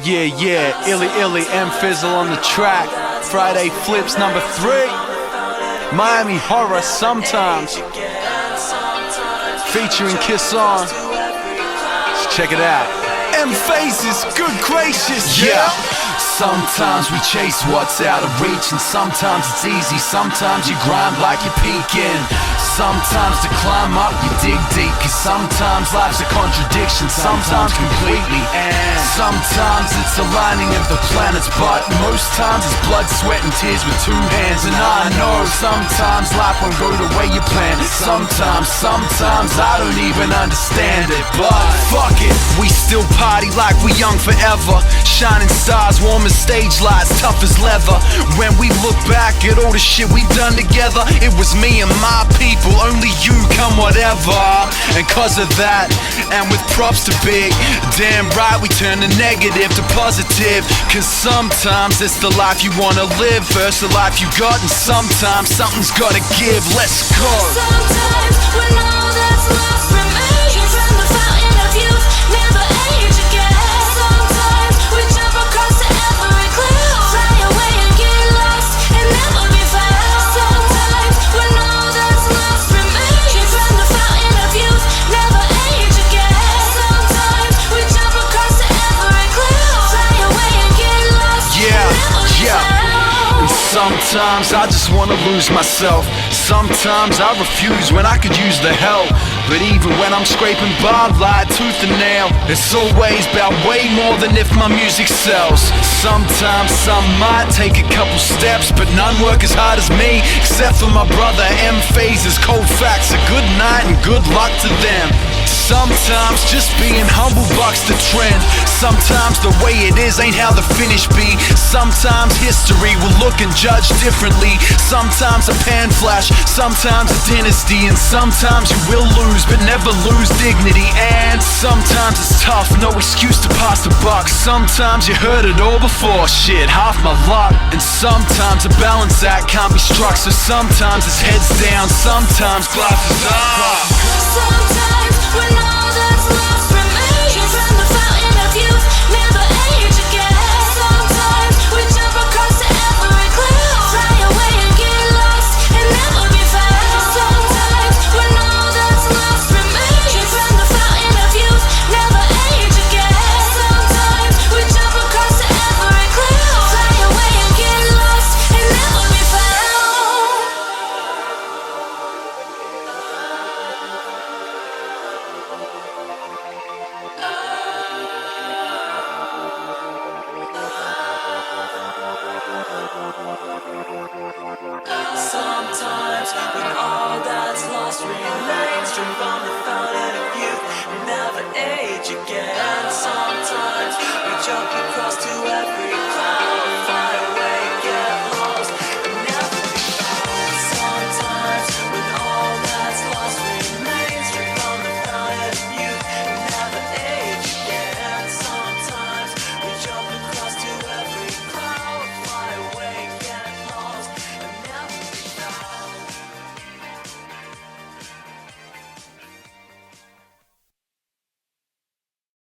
Yeah, Illy M-Phazes on the track. Friday Flips number 3. Miami Horror Sometimes. Featuring Kison. Let's check it out. M-Phazes, good gracious, yeah. Sometimes we chase what's out of reach, and sometimes it's easy. Sometimes you grind like you're peaking. Sometimes to climb up you dig deep, cause sometimes life's a contradiction, sometimes completely, and sometimes it's the lining of the planets, but most times it's blood, sweat and tears with 2 hands. And I know sometimes life won't go the way you planned. Sometimes I don't even understand it, but fuck it, we still party like we young forever. Shining stars, warm as stage lights, tough as leather. When we look back at all the shit we done together, it was me and my people, only you come whatever. And cause of that, and with props to big, damn right we turn the negative to positive. Cause sometimes it's the life you wanna live versus the life you got, and sometimes something's gotta give. Let's go. Sometimes when all that's lost remains, you from the fountain of youth, never age again. Sometimes we jump across to every cliff, fly away and get lost and never be found. Sometimes when all that's lost remains, you from the fountain of youth, never age again. Sometimes we jump across to every cliff, fly away and get lost and never be found. And sometimes I just wanna lose myself. Sometimes I refuse when I could use the help. But even when I'm scraping by like tooth and nail, it's always about way more than if my music sells. Sometimes some might take a couple steps, but none work as hard as me, except for my brother M-Phazes. Cold facts, a good night and good luck to them. Sometimes just being humble bucks the trend. Sometimes the way it is ain't how the finish be. Sometimes history will look and judge differently. Sometimes a pan flash, sometimes a dynasty, and sometimes you will lose but never lose dignity. And sometimes it's tough, no excuse to pass the buck. Sometimes you heard it all before, shit, half my luck. And sometimes a balance act can't be struck, so sometimes it's heads down, sometimes glasses up. Sometimes when all that's lost remains, you from the fountain of youth, never age again. Sometimes we jump across to every cliff, fly away and get lost and never be found. Sometimes when all that's lost remains, you from the fountain of youth, never age again. Sometimes we jump across to every cliff, fly away and get lost and never be found. Sometimes when all that's lost remains, drink from the fountain of youth, never age again. Sometimes we jump across to